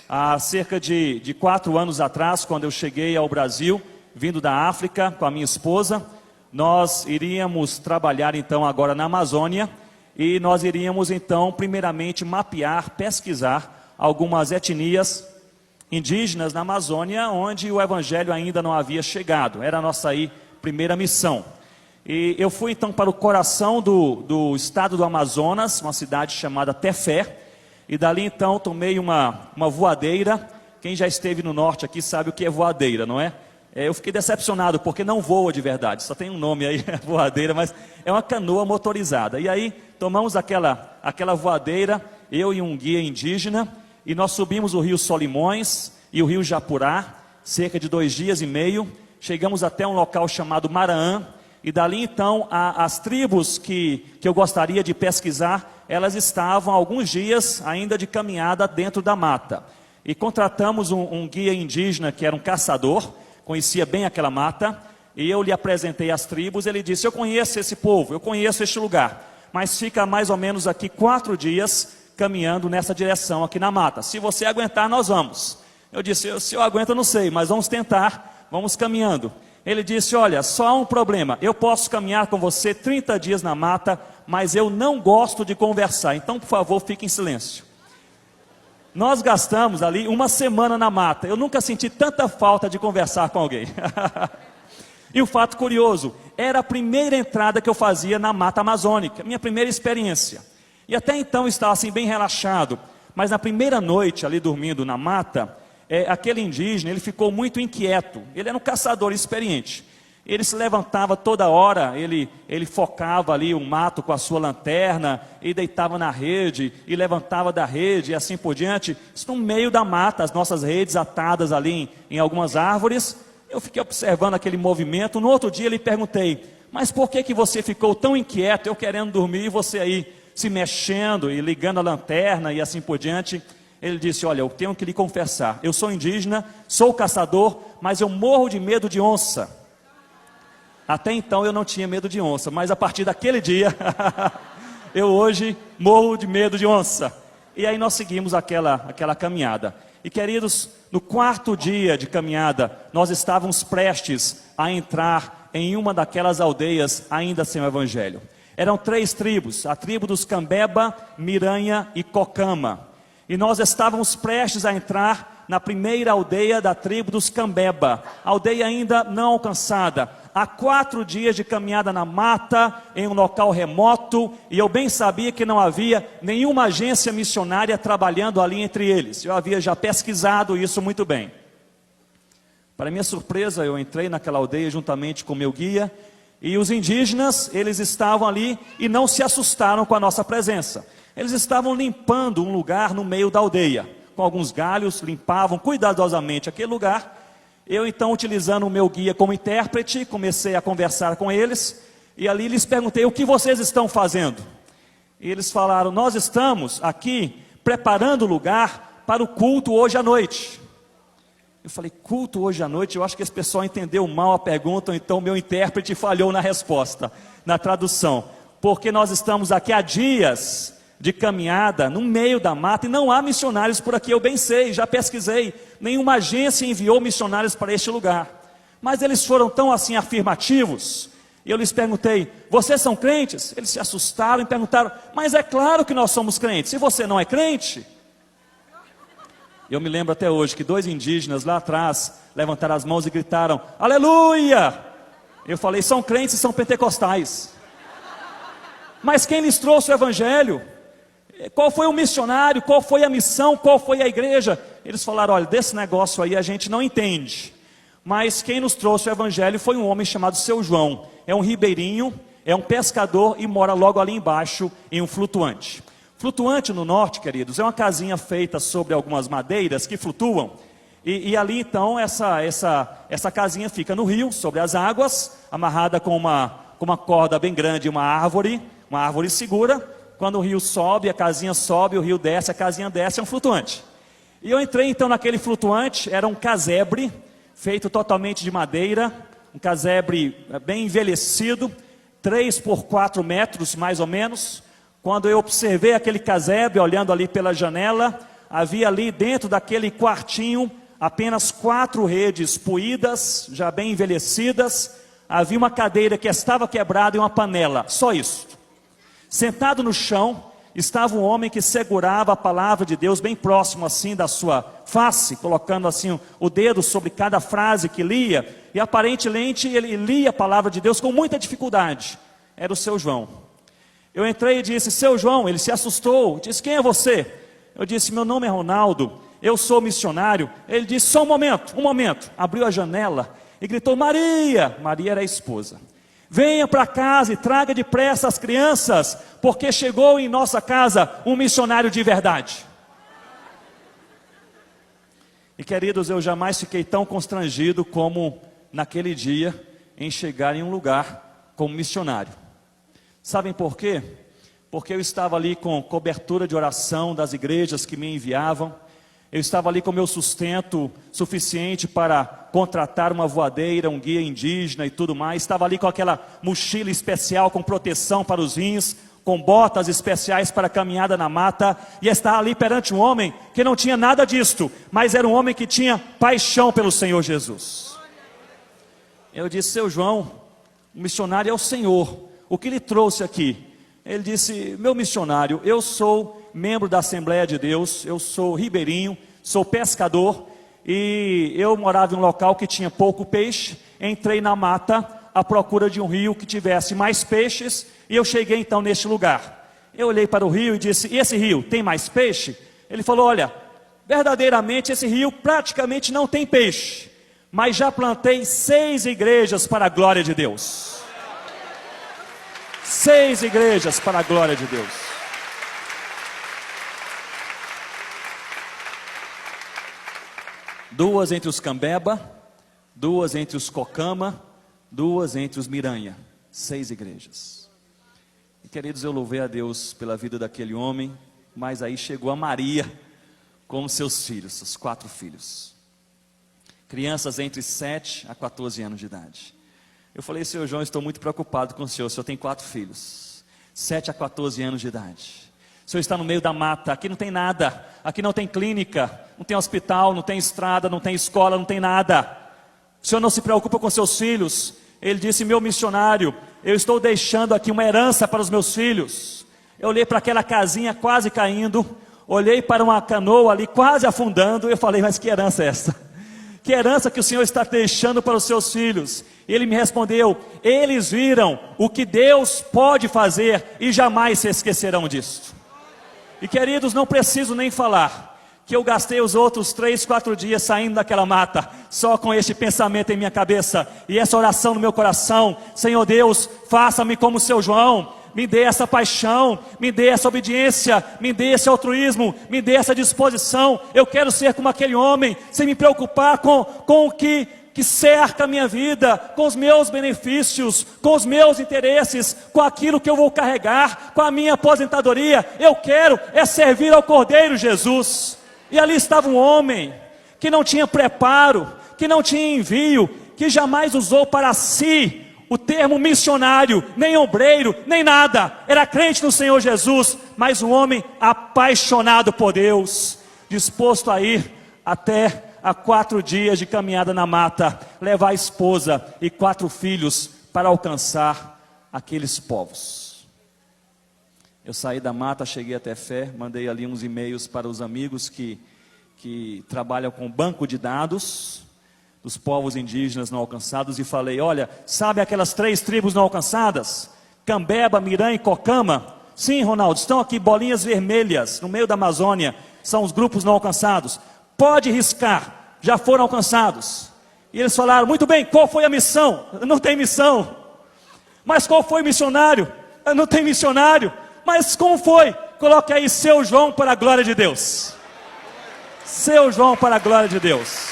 há cerca de 4 anos atrás, quando eu cheguei ao Brasil, vindo da África com a minha esposa, nós iríamos trabalhar então agora na Amazônia, e nós iríamos então primeiramente mapear, pesquisar algumas etnias indígenas na Amazônia, onde o Evangelho ainda não havia chegado. Era a nossa primeira missão. E eu fui então para o coração do estado do Amazonas, uma cidade chamada Tefé, e dali então tomei uma voadeira. Quem já esteve no norte aqui sabe o que é voadeira, não é? Eu fiquei decepcionado porque não voa de verdade, só tem um nome aí, voadeira, mas é uma canoa motorizada. E aí tomamos aquela voadeira, eu e um guia indígena, e nós subimos o rio Solimões e o rio Japurá, cerca de 2 dias e meio, chegamos até um local chamado Maraã, e dali então as tribos que eu gostaria de pesquisar, elas estavam há alguns dias ainda de caminhada dentro da mata. E contratamos um guia indígena que era um caçador, conhecia bem aquela mata, e eu lhe apresentei as tribos. Ele disse: eu conheço esse povo, eu conheço este lugar, mas fica mais ou menos aqui 4 dias caminhando nessa direção aqui na mata. Se você aguentar, nós vamos. Eu disse: se eu aguento eu não sei, mas vamos tentar, vamos caminhando. Ele disse: olha, só há um problema, eu posso caminhar com você 30 dias na mata, mas eu não gosto de conversar, então por favor fique em silêncio. Nós gastamos ali 1 semana na mata. Eu nunca senti tanta falta de conversar com alguém. E o fato curioso, era a primeira entrada que eu fazia na mata amazônica, minha primeira experiência. E até então eu estava assim bem relaxado, mas na primeira noite ali dormindo na mata, aquele indígena, ele ficou muito inquieto. Ele era um caçador experiente. Ele se levantava toda hora, ele focava ali o mato com a sua lanterna, e deitava na rede, e levantava da rede, e assim por diante. Isso no meio da mata, as nossas redes atadas ali em algumas árvores. Eu fiquei observando aquele movimento. No outro dia lhe perguntei: mas por que você ficou tão inquieto, eu querendo dormir, e você aí se mexendo, e ligando a lanterna, e assim por diante? Ele disse: olha, eu tenho que lhe confessar, eu sou indígena, sou caçador, mas eu morro de medo de onça. Até então eu não tinha medo de onça, mas a partir daquele dia, eu hoje morro de medo de onça. E aí nós seguimos aquela caminhada. E queridos, no 4º dia de caminhada, nós estávamos prestes a entrar em uma daquelas aldeias ainda sem o Evangelho. Eram 3 tribos, a tribo dos Cambeba, Miranha e Cocama. E nós estávamos prestes a entrar na primeira aldeia da tribo dos Cambeba, aldeia ainda não alcançada. Há 4 dias de caminhada na mata, em um local remoto, e eu bem sabia que não havia nenhuma agência missionária trabalhando ali entre eles. Eu havia já pesquisado isso muito bem. Para minha surpresa, eu entrei naquela aldeia juntamente com meu guia, e os indígenas, eles estavam ali e não se assustaram com a nossa presença. Eles estavam limpando um lugar no meio da aldeia, com alguns galhos, limpavam cuidadosamente aquele lugar. Eu então, utilizando o meu guia como intérprete, comecei a conversar com eles, e ali lhes perguntei: o que vocês estão fazendo? E eles falaram: nós estamos aqui preparando o lugar para o culto hoje à noite. Eu falei: culto hoje à noite? Eu acho que esse pessoal entendeu mal a pergunta, ou então o meu intérprete falhou na resposta, na tradução. Porque nós estamos aqui há dias de caminhada no meio da mata, e não há missionários por aqui, eu bem sei, já pesquisei, nenhuma agência enviou missionários para este lugar. Mas eles foram tão assim afirmativos, e eu lhes perguntei: vocês são crentes? Eles se assustaram e perguntaram: mas é claro que nós somos crentes, e você não é crente? Eu me lembro até hoje que 2 indígenas lá atrás levantaram as mãos e gritaram: aleluia! Eu falei: são crentes e são pentecostais. Mas quem lhes trouxe o Evangelho? Qual foi o missionário? Qual foi a missão? Qual foi a igreja? Eles falaram: olha, desse negócio aí a gente não entende. Mas quem nos trouxe o Evangelho foi um homem chamado Seu João. É um ribeirinho, é um pescador e mora logo ali embaixo em um flutuante. Flutuante no norte, queridos, é uma casinha feita sobre algumas madeiras que flutuam. E ali então essa casinha fica no rio, sobre as águas, amarrada com uma corda bem grande, uma árvore segura. Quando o rio sobe, a casinha sobe, o rio desce, a casinha desce, é um flutuante. E eu entrei então naquele flutuante, era um casebre, feito totalmente de madeira, um casebre bem envelhecido, 3 por 4 metros mais ou menos. Quando eu observei aquele casebre, olhando ali pela janela, havia ali dentro daquele quartinho apenas 4 redes poídas, já bem envelhecidas, havia uma cadeira que estava quebrada e uma panela, só isso. Sentado no chão, estava um homem que segurava a palavra de Deus bem próximo assim da sua face, colocando assim o dedo sobre cada frase que lia, e aparentemente ele lia a palavra de Deus com muita dificuldade. Era o seu João. Eu entrei e disse: seu João. Ele se assustou, disse: quem é você? Eu disse: meu nome é Ronaldo, eu sou missionário. Ele disse: só um momento, abriu a janela e gritou: Maria. Maria era a esposa. Venha para casa e traga depressa as crianças, porque chegou em nossa casa um missionário de verdade. E queridos, eu jamais fiquei tão constrangido como naquele dia em chegar em um lugar como missionário. Sabem por quê? Porque eu estava ali com cobertura de oração das igrejas que me enviavam. Eu estava ali com meu sustento suficiente para contratar uma voadeira, um guia indígena e tudo mais. Estava ali com aquela mochila especial com proteção para os rins, com botas especiais para caminhada na mata. E estava ali perante um homem que não tinha nada disto, mas era um homem que tinha paixão pelo Senhor Jesus. Eu disse: seu João, o missionário é o Senhor, o que lhe trouxe aqui? Ele disse: meu missionário, eu sou membro da Assembleia de Deus, eu sou ribeirinho, sou pescador, e eu morava em um local que tinha pouco peixe. Entrei na mata à procura de um rio que tivesse mais peixes, e eu cheguei então neste lugar. Eu olhei para o rio e disse: e esse rio tem mais peixe? Ele falou: olha, verdadeiramente esse rio praticamente não tem peixe, mas já plantei 6 igrejas para a glória de Deus. 6 igrejas para a glória de Deus. Duas entre os Cambeba, 2 entre os Cocama, 2 entre os Miranha. 6 igrejas. E queridos, eu louvei a Deus pela vida daquele homem, mas aí chegou a Maria com seus filhos, seus 4 filhos. Crianças entre 7 a 14 anos de idade. Eu falei: senhor João, estou muito preocupado com o senhor tem 4 filhos, 7 a 14 anos de idade. O senhor está no meio da mata, aqui não tem nada, aqui não tem clínica, não tem hospital, não tem estrada, não tem escola, não tem nada. O senhor não se preocupa com seus filhos? Ele disse: meu missionário, eu estou deixando aqui uma herança para os meus filhos. Eu olhei para aquela casinha quase caindo, olhei para uma canoa ali quase afundando, e eu falei: mas que herança é essa? Que herança que o Senhor está deixando para os seus filhos? Ele me respondeu: eles viram o que Deus pode fazer e jamais se esquecerão disso. E queridos, não preciso nem falar que eu gastei os outros 3, 4 dias saindo daquela mata, só com este pensamento em minha cabeça, e essa oração no meu coração: Senhor Deus, faça-me como o seu João, me dê essa paixão, me dê essa obediência, me dê esse altruísmo, me dê essa disposição. Eu quero ser como aquele homem, sem me preocupar com o que cerca a minha vida, com os meus benefícios, com os meus interesses, com aquilo que eu vou carregar, com a minha aposentadoria. Eu quero servir ao Cordeiro Jesus. E ali estava um homem que não tinha preparo, que não tinha envio, que jamais usou para si o termo missionário, nem obreiro, nem nada. Era crente no Senhor Jesus, mas um homem apaixonado por Deus, disposto a ir até a 4 dias de caminhada na mata, levar a esposa e 4 filhos para alcançar aqueles povos. Eu saí da mata, cheguei até Fé, mandei ali uns e-mails para os amigos que trabalham com banco de dados dos povos indígenas não alcançados, e falei: olha, sabe aquelas 3 tribos não alcançadas? Cambeba, Miranha e Cocama? Sim, Ronaldo, estão aqui bolinhas vermelhas no meio da Amazônia, são os grupos não alcançados. Pode riscar, já foram alcançados. E eles falaram: muito bem, qual foi a missão? Não tem missão. Mas qual foi o missionário? Não tem missionário. Mas como foi? Coloque aí: seu João para a glória de Deus. Seu João para a glória de Deus.